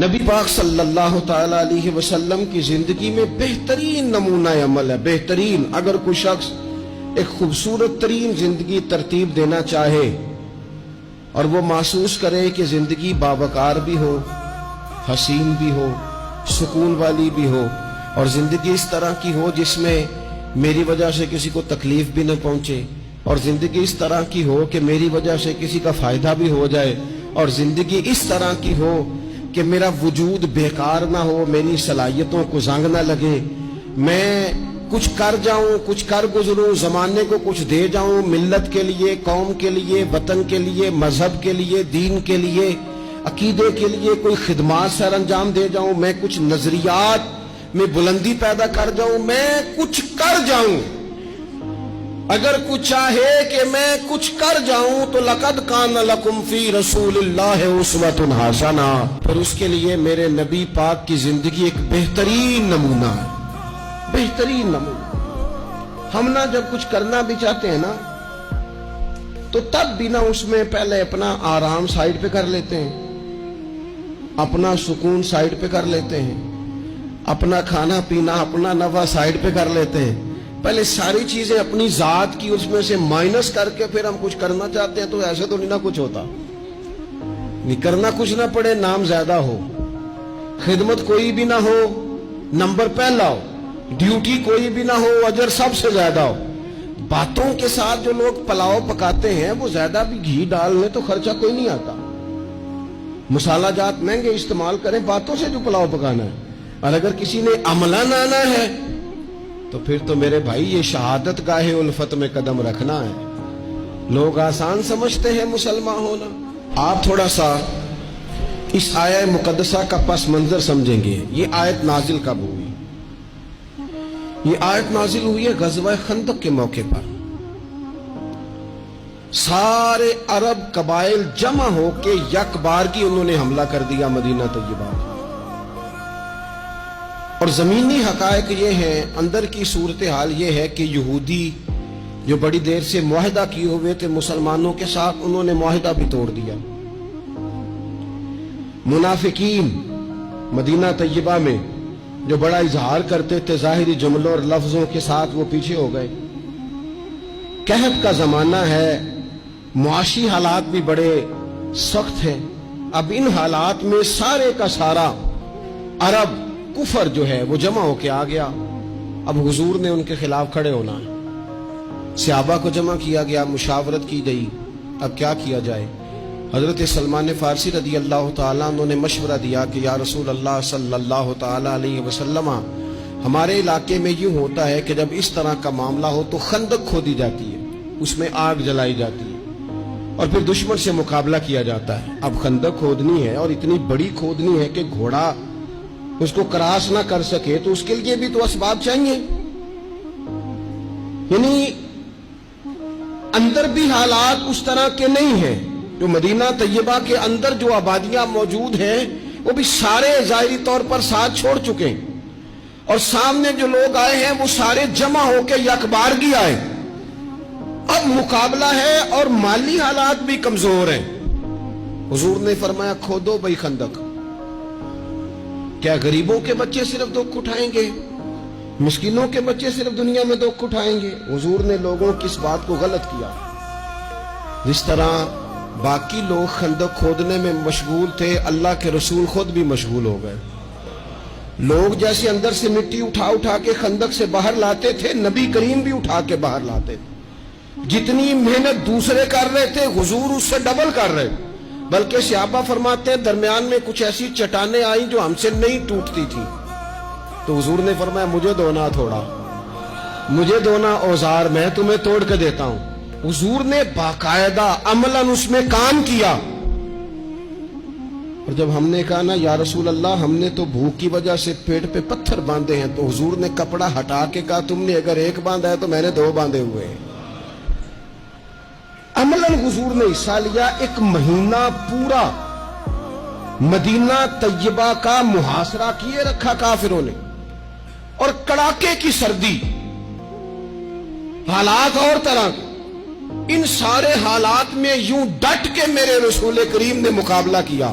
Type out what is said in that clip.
نبی پاک صلی اللہ تعالی علیہ وسلم کی زندگی میں بہترین نمونہ عمل ہے. بہترین. اگر کوئی شخص ایک خوبصورت ترین زندگی ترتیب دینا چاہے اور وہ محسوس کرے کہ زندگی باوقار بھی ہو، حسین بھی ہو، سکون والی بھی ہو، اور زندگی اس طرح کی ہو جس میں میری وجہ سے کسی کو تکلیف بھی نہ پہنچے، اور زندگی اس طرح کی ہو کہ میری وجہ سے کسی کا فائدہ بھی ہو جائے، اور زندگی اس طرح کی ہو کہ میرا وجود بیکار نہ ہو، میری صلاحیتوں کو زنگ نہ لگے، میں کچھ کر جاؤں، کچھ کر گزروں، زمانے کو کچھ دے جاؤں، ملت کے لیے، قوم کے لیے، وطن کے لیے، مذہب کے لیے، دین کے لیے، عقیدے کے لیے کوئی خدمات سر انجام دے جاؤں، میں کچھ نظریات میں بلندی پیدا کر جاؤں، میں کچھ کر جاؤں. اگر کچھ چاہے کہ میں کچھ کر جاؤں تو لقد کان لکم فی رسول اللہ اسوۃ حسنہ، پھر اس کے لیے میرے نبی پاک کی زندگی ایک بہترین نمونہ ہے. بہترین نمونہ. ہم نہ جب کچھ کرنا بھی چاہتے ہیں نا تو تب بھی نہ اس میں پہلے اپنا آرام سائیڈ پہ کر لیتے ہیں، اپنا سکون سائیڈ پہ کر لیتے ہیں، اپنا کھانا پینا، اپنا نفع سائیڈ پہ کر لیتے ہیں. پہلے ساری چیزیں اپنی ذات کی اس میں سے مائنس کر کے پھر ہم کچھ کرنا چاہتے ہیں. تو ایسے تو نہیں نہ کچھ ہوتا. نہیں کرنا کچھ نہ پڑے، نام زیادہ ہو، خدمت کوئی بھی نہ ہو، نمبر پہلا ہو، ڈیوٹی کوئی بھی نہ ہو، اجر سب سے زیادہ ہو. باتوں کے ساتھ جو لوگ پلاؤ پکاتے ہیں وہ زیادہ بھی گھی ڈال لیں تو خرچہ کوئی نہیں آتا. مسالہ جات مہنگے استعمال کریں، باتوں سے جو پلاؤ پکانا ہے. اور اگر کسی نے عملاً آنا ہے تو پھر تو میرے بھائی یہ شہادت گاہ الفت میں قدم رکھنا ہے. لوگ آسان سمجھتے ہیں مسلمان ہونا. آپ تھوڑا سا اس آیت مقدسہ کا پس منظر سمجھیں گے. یہ آیت نازل کب ہوئی؟ یہ آیت نازل ہوئی ہے غزوہ خندق کے موقع پر. سارے عرب قبائل جمع ہو کے یک بار کی انہوں نے حملہ کر دیا مدینہ طیبہ. اور زمینی حقائق یہ ہیں، اندر کی صورتحال یہ ہے کہ یہودی جو بڑی دیر سے معاہدہ کیے ہوئے تھے مسلمانوں کے ساتھ، انہوں نے معاہدہ بھی توڑ دیا. منافقین مدینہ طیبہ میں جو بڑا اظہار کرتے تھے ظاہری جملوں اور لفظوں کے ساتھ، وہ پیچھے ہو گئے. قحط کا زمانہ ہے، معاشی حالات بھی بڑے سخت ہیں. اب ان حالات میں سارے کا سارا عرب کفر جو ہے وہ جمع ہو کے آ گیا. اب حضور نے ان کے خلاف کھڑے ہونا ہے. صحابہ کو جمع کیا گیا، مشاورت کی گئی اب کیا کیا جائے. حضرت سلمان فارسی رضی اللہ تعالیٰ انہوں نے مشورہ دیا کہ یا رسول اللہ صلی اللہ تعالیٰ علیہ وسلم، ہمارے علاقے میں یوں ہوتا ہے کہ جب اس طرح کا معاملہ ہو تو خندق کھودی جاتی ہے، اس میں آگ جلائی جاتی ہے اور پھر دشمن سے مقابلہ کیا جاتا ہے. اب خندق کھودنی ہے اور اتنی بڑی کھودنی ہے کہ گھوڑا اس کو کراس نہ کر سکے، تو اس کے لیے بھی تو اسباب چاہیے. یعنی اندر بھی حالات اس طرح کے نہیں ہیں. جو مدینہ طیبہ کے اندر جو آبادیاں موجود ہیں وہ بھی سارے ظاہری طور پر ساتھ چھوڑ چکے ہیں، اور سامنے جو لوگ آئے ہیں وہ سارے جمع ہو کے یکبارگی آئے. اب مقابلہ ہے اور مالی حالات بھی کمزور ہیں. حضور نے فرمایا کھودو بھائی خندق. کیا غریبوں کے بچے صرف دکھ اٹھائیں گے؟ مسکینوں کے بچے صرف دنیا میں دکھ اٹھائیں گے؟ حضور نے لوگوں کی اس بات کو غلط کیا. جس طرح باقی لوگ خندق کھودنے میں مشغول تھے، اللہ کے رسول خود بھی مشغول ہو گئے. لوگ جیسے اندر سے مٹی اٹھا اٹھا کے خندق سے باہر لاتے تھے، نبی کریم بھی اٹھا کے باہر لاتے تھے. جتنی محنت دوسرے کر رہے تھے حضور اس سے ڈبل کر رہے. بلکہ صحابہ فرماتے ہیں درمیان میں کچھ ایسی چٹانیں آئیں جو ہم سے نہیں ٹوٹتی تھی، تو حضور نے فرمایا مجھے دونا تھوڑا، مجھے دونا اوزار، میں تمہیں توڑ کے دیتا ہوں. حضور نے باقاعدہ عملاً اس میں کام کیا. اور جب ہم نے کہا نا یا رسول اللہ ہم نے تو بھوک کی وجہ سے پیٹ پہ پتھر باندھے ہیں، تو حضور نے کپڑا ہٹا کے کہا تم نے اگر ایک باندھا ہے تو میں نے دو باندھے ہوئے ہیں. عملاً حضور نے حصہ لیا. ایک مہینہ پورا مدینہ طیبہ کا محاصرہ کیے رکھا کافروں نے، اور کڑاکے کی سردی، حالات اور طرح کے. ان سارے حالات میں یوں ڈٹ کے میرے رسول کریم نے مقابلہ کیا.